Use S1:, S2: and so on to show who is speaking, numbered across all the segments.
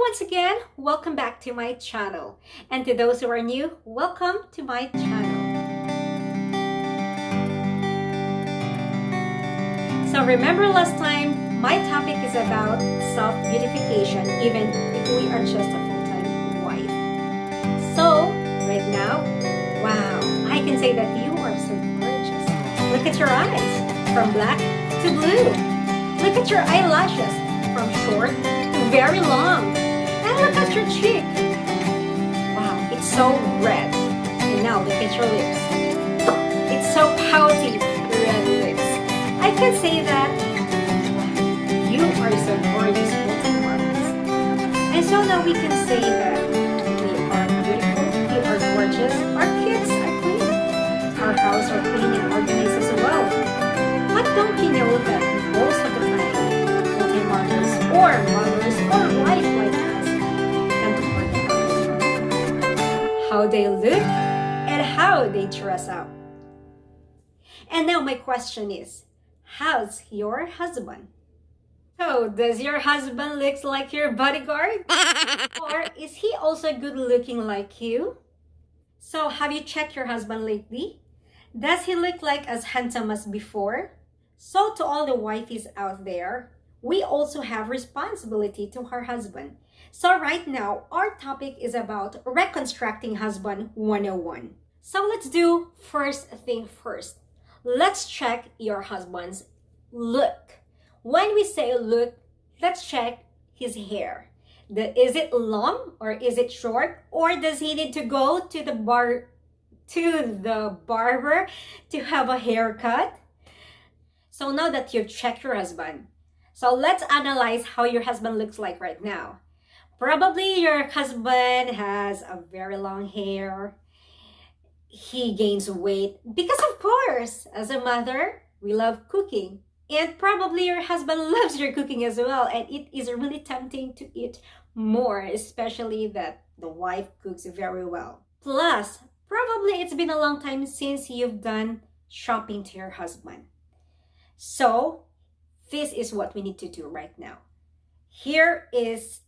S1: once again, welcome back to my channel. And to those who are new, welcome to my channel. So remember last time, my topic is about self-beautification, even if we are just a full-time wife. So, right now, wow, I can say that you are so gorgeous. Look at your eyes, from black to blue. Look at your eyelashes, from short to very long. And look at your cheek. Wow, it's so red. And now look at your lips. It's so pouty, red lips. I can say that you are so gorgeous, full-time moms. And so now we can say that we are beautiful, we are gorgeous, our kids are clean, our house are clean and organized as well. But don't you know that most of the time, full-time mothers or mothers or wife like us tend to forget our husband, how they look and how they dress up. And now my question is, how's your husband? So, does your husband look like your bodyguard? Or is he also good looking like you? So, have you checked your husband lately? Does he look like as handsome as before? So, to all the wifeys out there, we also have responsibility to our husband. So, right now, our topic is about Reconstructing Husband 101. So, let's do first thing first. Let's check your husband's look. When we say look, let's check his hair. Is it long or is it short? Or does he need to go to the barber to have a haircut? So now that you've checked your husband, so let's analyze how your husband looks like right now. Probably your husband has a very long hair. He gains weight because, of course, as a mother, we love cooking. And probably your husband loves your cooking as well. And it is really tempting to eat more, especially that the wife cooks very well. Plus, probably it's been a long time since you've done shopping to your husband. So, this is what we need to do right now. Here is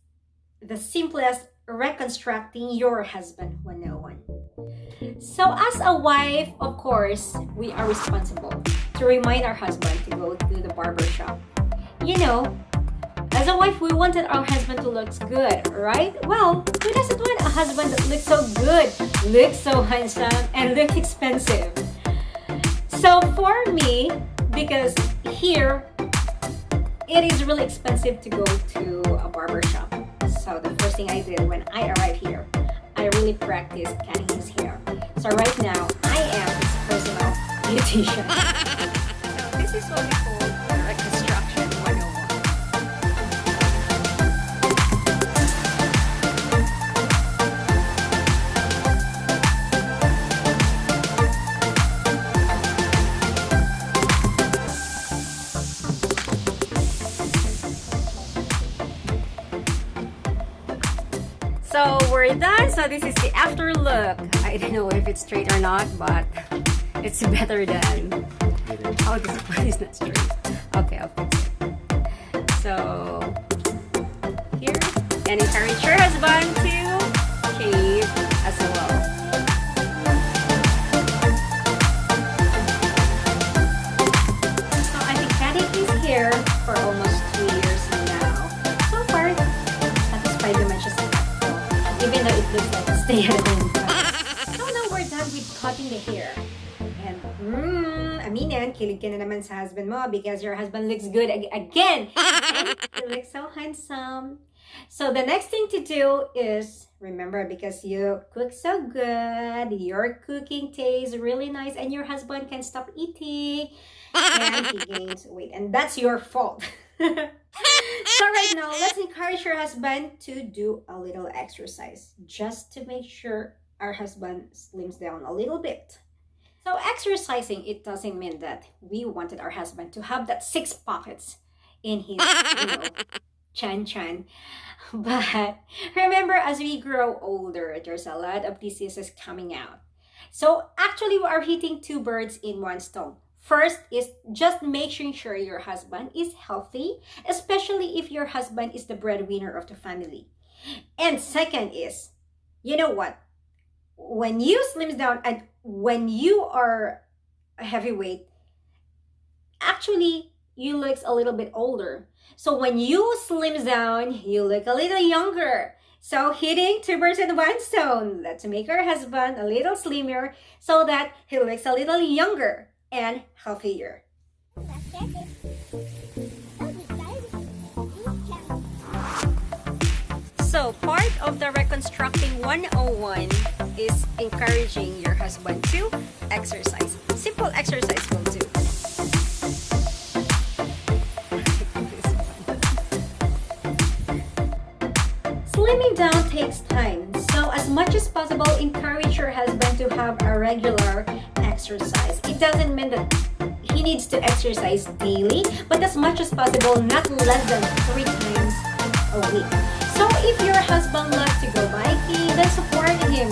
S1: the simplest Reconstructing Your Husband 101. So as a wife, of course, we are responsible to remind our husband to go to the barber shop. You know, as a wife, we wanted our husband to look good, right? Well, who doesn't want a husband that looks so good, looks so handsome, and looks expensive? So for me, because here, it is really expensive to go to a barber shop. So the first thing I did when I arrived here, I really practiced cutting his hair. So right now, I am his personal beautician. So this is what we call Reconstruction 101. So we're done. So this is the after look. I don't know if it's straight or not, but it's better than... Oh, this one is not straight. Okay, I'll fix it. So here, and encourage your husband to shave as well. So I've been cutting his hair for almost 2 years now. So far, satisfied naman siya sa even though it looks like a stay-at-home. So now we're done with cutting the hair. And, aminan, kilig ka na naman sa husband mo because your husband looks good again. And he looks so handsome. So the next thing to do is, remember, because you cook so good, your cooking tastes really nice, and your husband can stop eating, and he gains weight. And that's your fault. So right now, let's encourage your husband to do a little exercise just to make sure our husband slims down a little bit. So exercising, it doesn't mean that we wanted our husband to have that 6 pockets in his, chan. But remember, as we grow older, there's a lot of diseases coming out. So actually, we are hitting 2 birds in 1 stone. First is just making sure your husband is healthy, especially if your husband is the breadwinner of the family. And second is, you know what? When you slim down and when you are a heavyweight, actually you look a little bit older. So when you slim down, you look a little younger. So hitting 2 birds with 1 stone. Let's make our husband a little slimmer so that he looks a little younger and healthier. So part of the Reconstructing 101 is encouraging your husband to exercise. Simple exercise will do. Slimming down takes time, so as much as possible, encourage your husband to have a regular exercise. It doesn't mean that he needs to exercise daily, but as much as possible, not less than 3 times a week. So if your husband loves to go biking, then support him.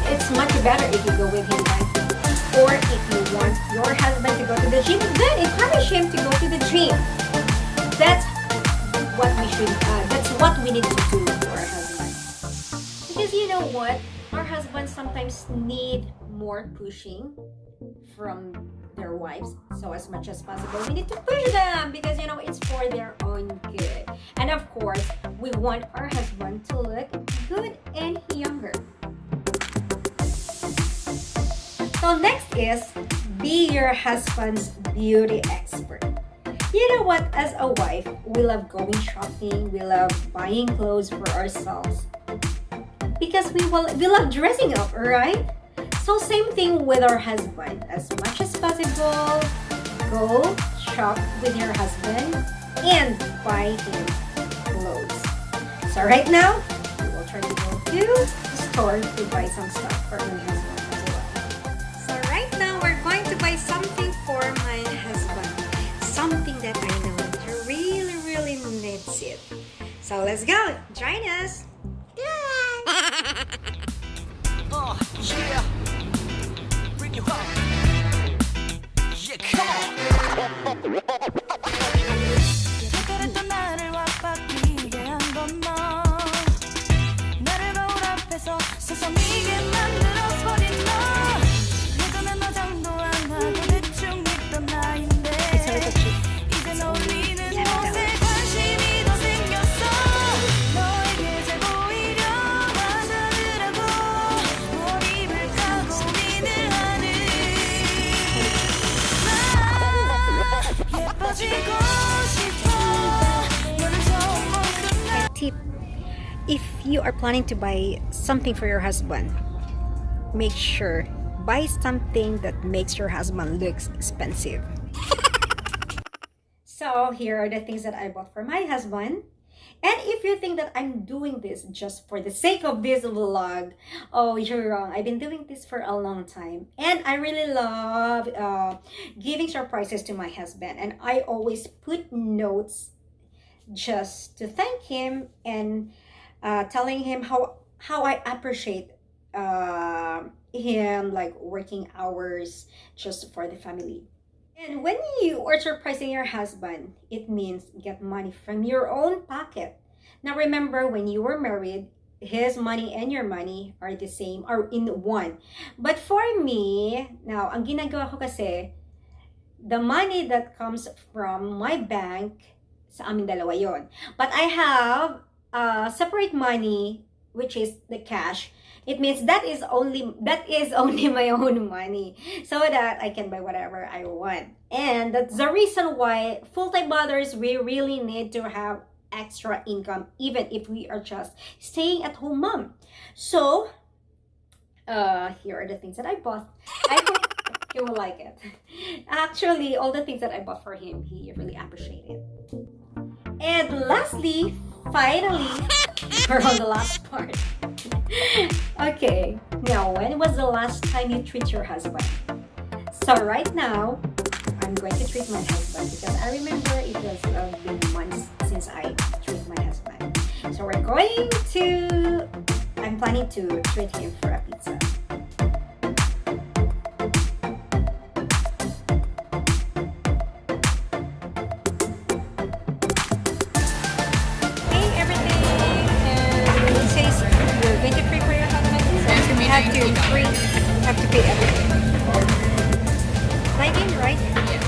S1: It's much better if you go with him biking. Or if you want your husband to go to the gym, then encourage him to go to the gym. That's what we need to do for our husband. Because you know what? Our husbands sometimes need more pushing from their wives. So as much as possible, we need to push them because it's for their own good. And of course, we want our husband to look good and younger. So next is be your husband's beauty expert. You know what? As a wife, we love going shopping. We love buying clothes for ourselves because we love dressing up, right? So same thing with our husband. As much as possible, go shop with your husband and buy him clothes. So right now, we will try to go to the store to buy some stuff for my husband as well. So right now, we're going to buy something for my husband. Something that I know he really, really needs it. So let's go. Join us.
S2: Oh, yeah. Bring you up. Yeah, come on. 착각했던 나를 와빠지게 한 것만 나를 거울 앞에서 서성이게 만들어버린 너 예전엔 너 장도 안 하고 대충 있던 나인데 이젠 어울리는 옷에 관심이 더 생겼어 너에게 잘 보이려 하자더라고 뭘 입을까 고민을 하는 나 예뻐지고 싶어 너를 처음 본 순간
S1: Tip: if you are planning to buy something for your husband, make sure buy something that makes your husband look expensive. So here are the things that I bought for my husband. And if you think that I'm doing this just for the sake of this vlog, oh, you're wrong. I've been doing this for a long time. And I really love giving surprises to my husband. And I always put notes just to thank him and telling him how I appreciate him, like working hours just for the family. And when you are surprising your husband, it means get money from your own pocket. Now remember, when you were married, his money and your money are the same, are in one. But for me, now, ang ginagawa ko kasi, the money that comes from my bank, sa amin dalawa yon. But I have separate money, which is the cash. It means that is only my own money, so that I can buy whatever I want. And that's the reason why full-time mothers, we really need to have extra income, even if we are just staying at home mom. So here are the things that I bought. I hope he will like it. Actually, all the things that I bought for him, he really appreciated. And lastly, finally, we're on the last part. Okay, now when was the last time you treat your husband? So right now, I'm going to treat my husband because I remember it was been months since I treat my husband. So I'm planning to treat him for a pizza. vacuum free, you have to pay everything. 19, right?
S3: Yes.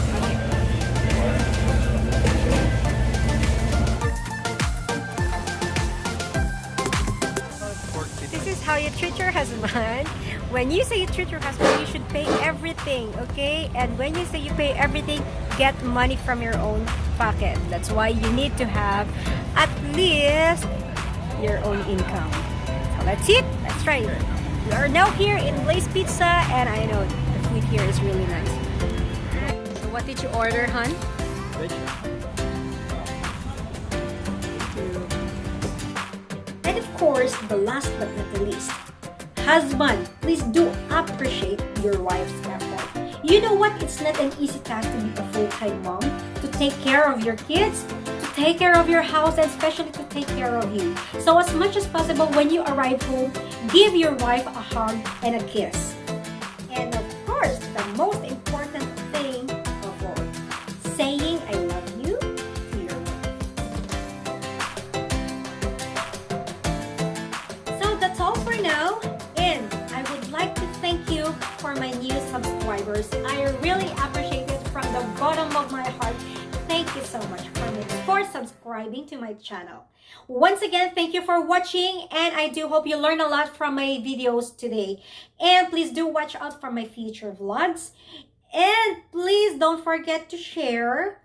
S1: This is how you treat your husband. When you say you treat your husband, you should pay everything, okay? And when you say you pay everything, get money from your own pocket. That's why you need to have at least your own income. So that's it. Let's try it. We are now here in Blaze Pizza, and I know the food here is really nice. So what did you order, hon? And of course, the last but not the least, husband, please do appreciate your wife's effort. You know what? It's not an easy task to be a full-time mom, to take care of your kids, to take care of your house, and especially to take care of you. So as much as possible, when you arrive home, give your wife a hug and a kiss. And of course, the most important thing of all, saying I love you to your wife. So that's all for now. And I would like to thank you for my new subscribers. I really appreciate it from the bottom of my heart. Thank you so much for subscribing to my channel. Once again, thank you for watching, and I do hope you learn a lot from my videos today. And please do watch out for my future vlogs. And please don't forget to share,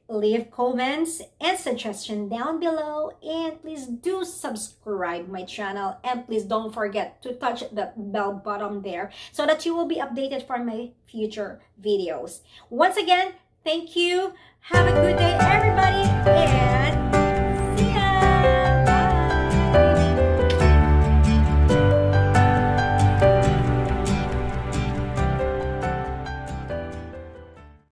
S1: leave comments and suggestions down below, and please do subscribe my channel, and please don't forget to touch the bell button there so that you will be updated for my future videos. Once again, thank you. Have a good day, everybody, and